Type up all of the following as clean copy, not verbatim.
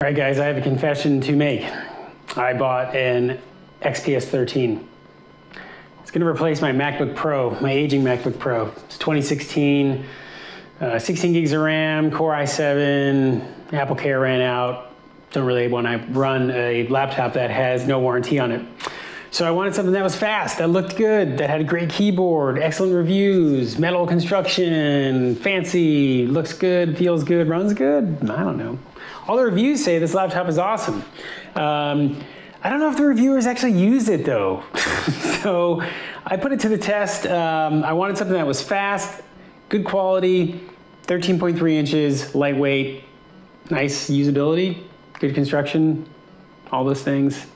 All right, guys, I have a confession to make. I bought an XPS 13. It's going to replace my MacBook Pro, my aging MacBook Pro. It's 2016, 16 gigs of RAM, Core i7, Apple Care ran out. Don't really want to run a laptop that has no warranty on it. So I wanted something that was fast, that looked good, that had a great keyboard, excellent reviews, metal construction, fancy, looks good, feels good, runs good. I don't know. All the reviews say this laptop is awesome. I don't know if the reviewers actually used it though. So I put it to the test. I wanted something that was fast, good quality, 13.3 inches, lightweight, nice usability, good construction, all those things.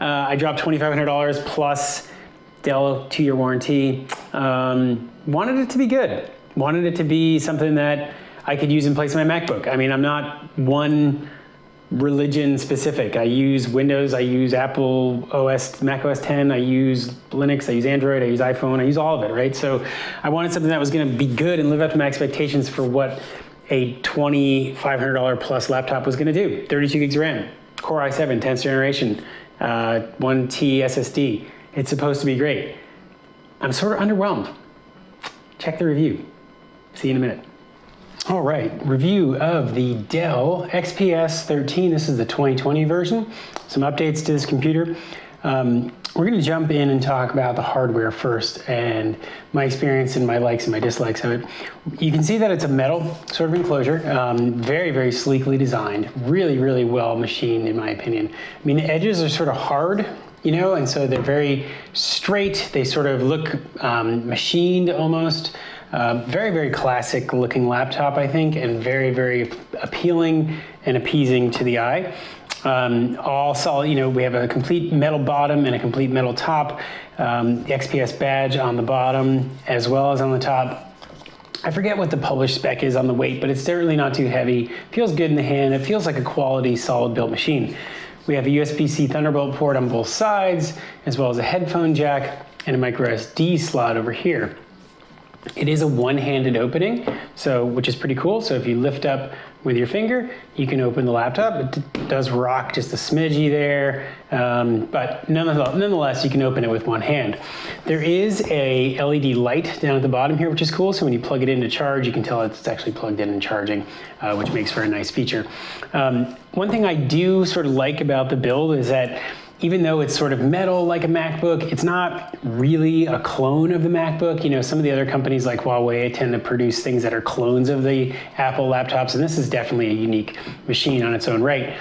I dropped $2,500 plus Dell 2-year warranty. Wanted it to be good. Wanted it to be something that I could use in place of my MacBook. I mean, I'm not one religion specific. I use Windows, I use Apple OS, Mac OS 10, I use Linux, I use Android, I use iPhone, I use all of it, right? So I wanted something that was gonna be good and live up to my expectations for what a $2,500 plus laptop was gonna do. 32 gigs of RAM, Core i7, 10th generation, 1T SSD. It's supposed to be great. I'm sort of underwhelmed. Check the review. See you in a minute. All right, review of the Dell XPS 13. This is the 2020 version. Some updates to this computer. We're going to jump in and talk about the hardware first and my experience and my likes and my dislikes of it. You can see that it's a metal sort of enclosure, very, very sleekly designed, really, really well machined in my opinion. I mean, the edges are sort of hard, you know, and so they're very straight. They sort of look machined almost. Very, very classic looking laptop, I think, and very, very appealing and appeasing to the eye. All solid, you know, we have a complete metal bottom and a complete metal top. The XPS badge on the bottom as well as on the top. I forget what the published spec is on the weight, but it's certainly not too heavy. Feels good in the hand. It feels like a quality, solid built machine. We have a USB-C Thunderbolt port on both sides, as well as a headphone jack and a micro SD slot over here. It is a one-handed opening, which is pretty cool. So if you lift up with your finger, you can open the laptop. It does rock just a smidgy there, but nonetheless, you can open it with one hand. There is a LED light down at the bottom here, which is cool. So when you plug it in to charge, you can tell it's actually plugged in and charging, which makes for a nice feature. One thing I do sort of like about the build is that even though it's sort of metal like a MacBook, it's not really a clone of the MacBook. You know, some of the other companies like Huawei tend to produce things that are clones of the Apple laptops, and this is definitely a unique machine on its own right.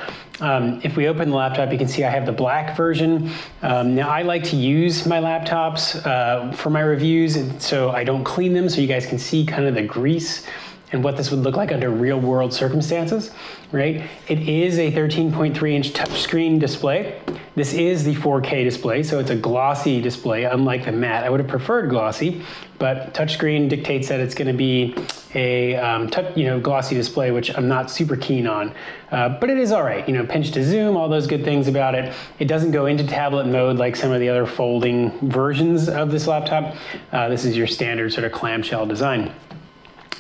If we open the laptop, you can see I have the black version. Now, I like to use my laptops for my reviews, and so I don't clean them, so you guys can see kind of the grease and what this would look like under real world circumstances, right? It is a 13.3 inch touchscreen display. This is the 4K display, so it's a glossy display, unlike the matte. I would have preferred glossy, but touchscreen dictates that it's gonna be a glossy display, which I'm not super keen on. But it is all right, you know, pinch to zoom, all those good things about it. It doesn't go into tablet mode like some of the other folding versions of this laptop. This is your standard sort of clamshell design.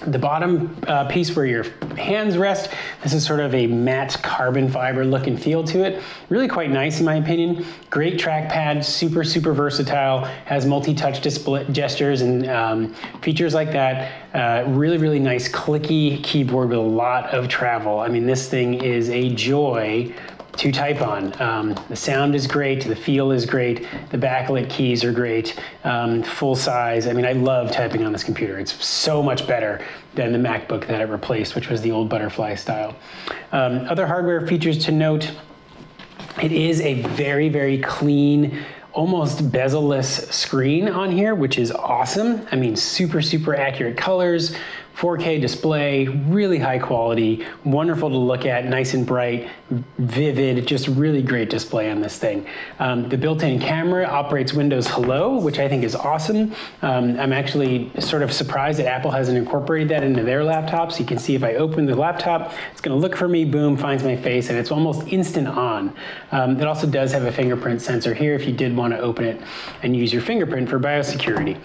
The bottom piece where your hands rest, this is sort of a matte carbon fiber look and feel to it. Really quite nice in my opinion. Great trackpad, super, super versatile, has multi-touch display gestures and features like that. Really, really nice clicky keyboard with a lot of travel. I mean, this thing is a joy to type on. The sound is great, the feel is great, the backlit keys are great, full size. I mean, I love typing on this computer. It's so much better than the MacBook that it replaced, which was the old butterfly style. Other hardware features to note, it is a very, very clean, almost bezel-less screen on here, which is awesome. I mean, super, super accurate colors, 4K display, really high quality, wonderful to look at, nice and bright, vivid, just really great display on this thing. The built-in camera operates Windows Hello, which I think is awesome. I'm actually sort of surprised that Apple hasn't incorporated that into their laptops. You can see if I open the laptop, it's gonna look for me, boom, finds my face, and it's almost instant on. It also does have a fingerprint sensor here if you did want to open it and use your fingerprint for biosecurity.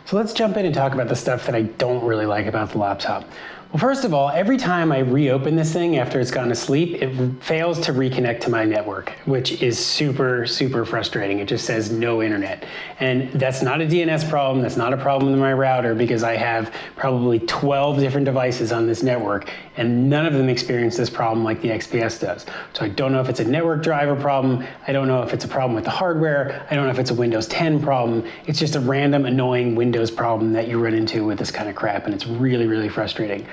So let's jump in and talk about the stuff that I don't really like about the laptop. Well, first of all, every time I reopen this thing after it's gone to sleep, it fails to reconnect to my network, which is super, super frustrating. It just says no internet. And that's not a DNS problem. That's not a problem with my router, because I have probably 12 different devices on this network, and none of them experience this problem like the XPS does. So I don't know if it's a network driver problem. I don't know if it's a problem with the hardware. I don't know if it's a Windows 10 problem. It's just a random, annoying Windows problem that you run into with this kind of crap, and it's really, really frustrating.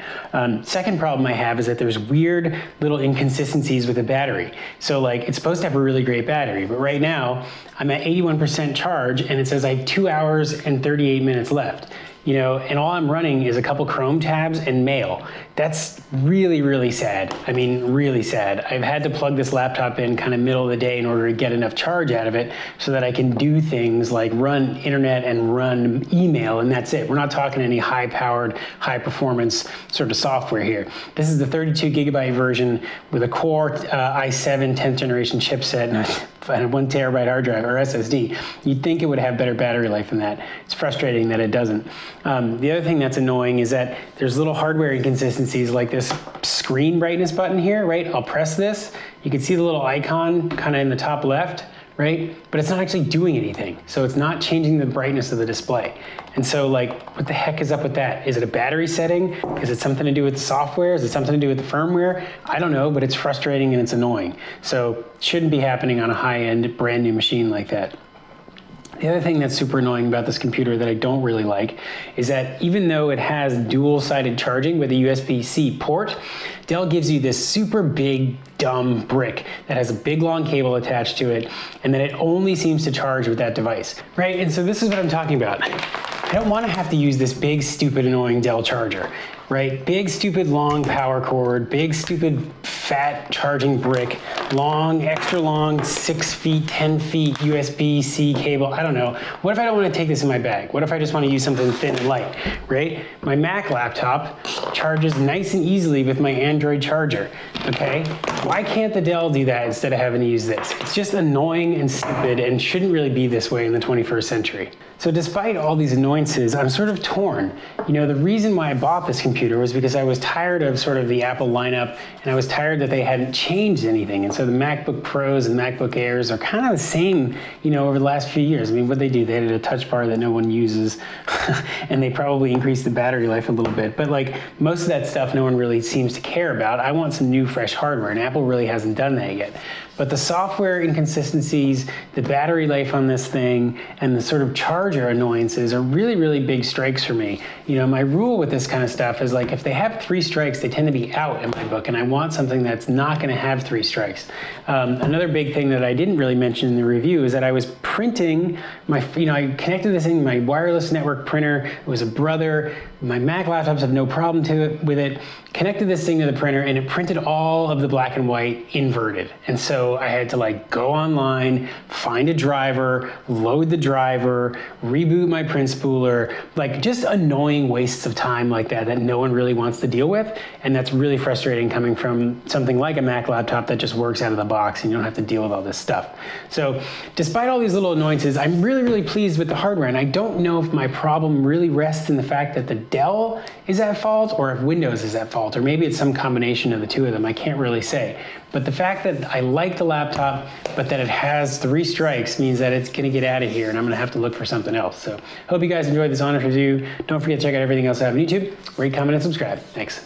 Second problem I have is that there's weird little inconsistencies with the battery. So like, it's supposed to have a really great battery, but right now I'm at 81% charge and it says I have 2 hours and 38 minutes left. You know, and all I'm running is a couple Chrome tabs and mail. That's really, really sad. I mean, really sad. I've had to plug this laptop in kind of middle of the day in order to get enough charge out of it so that I can do things like run internet and run email, and that's it. We're not talking any high-powered, high-performance sort of software here. This is the 32 gigabyte version with a Core i7 10th generation chipset and a 1 terabyte hard drive or SSD. You'd think it would have better battery life than that. It's frustrating that it doesn't. The other thing that's annoying is that there's little hardware inconsistencies like this screen brightness button here, right? I'll press this. You can see the little icon kind of in the top left, right? But it's not actually doing anything. So it's not changing the brightness of the display. And so like, what the heck is up with that? Is it a battery setting? Is it something to do with the software? Is it something to do with the firmware? I don't know, but it's frustrating and it's annoying. So it shouldn't be happening on a high-end brand new machine like that. The other thing that's super annoying about this computer that I don't really like is that even though it has dual-sided charging with a USB-C port, Dell gives you this super big, dumb brick that has a big long cable attached to it, and then it only seems to charge with that device, right? And so this is what I'm talking about. I don't want to have to use this big, stupid, annoying Dell charger, right? Big, stupid, long power cord, big, stupid, fat charging brick, long, extra long, 6 feet, 10 feet USB-C cable. I don't know. What if I don't want to take this in my bag? What if I just want to use something thin and light, right? My Mac laptop charges nice and easily with my Android charger, okay? Why can't the Dell do that instead of having to use this? It's just annoying and stupid and shouldn't really be this way in the 21st century. So despite all these annoyances, I'm sort of torn. You know, the reason why I bought this computer was because I was tired of sort of the Apple lineup, and I was tired that they hadn't changed anything. And so the MacBook Pros and MacBook Airs are kind of the same, you know, over the last few years. I mean, what they do, they added a touch bar that no one uses, and they probably increased the battery life a little bit. But like, most of that stuff no one really seems to care about. I want some new, fresh hardware, and Apple really hasn't done that yet. But the software inconsistencies, the battery life on this thing, and the sort of charger annoyances are really, really big strikes for me. You know, my rule with this kind of stuff is like, if they have 3 strikes, they tend to be out in my book, and I want something that's not going to have 3 strikes. Another big thing that I didn't really mention in the review is that I was printing my, you know, I connected this thing to my wireless network printer. It was a Brother. My Mac laptops have no problem with it. Connected this thing to the printer, and it printed all of the black and white inverted. And so I had to like go online, find a driver, load the driver, reboot my print spooler, like just annoying wastes of time like that that no one really wants to deal with. And that's really frustrating coming from something like a Mac laptop that just works out of the box and you don't have to deal with all this stuff. So despite all these little annoyances, I'm really, really pleased with the hardware. And I don't know if my problem really rests in the fact that the Dell is at fault or if Windows is at fault, or maybe it's some combination of the two of them. I can't really say. But the fact that I like the laptop, but that it has 3 strikes means that it's gonna get out of here and I'm gonna have to look for something else. So hope you guys enjoyed this honest review. Don't forget to check out everything else I have on YouTube. Rate, comment, and subscribe. Thanks.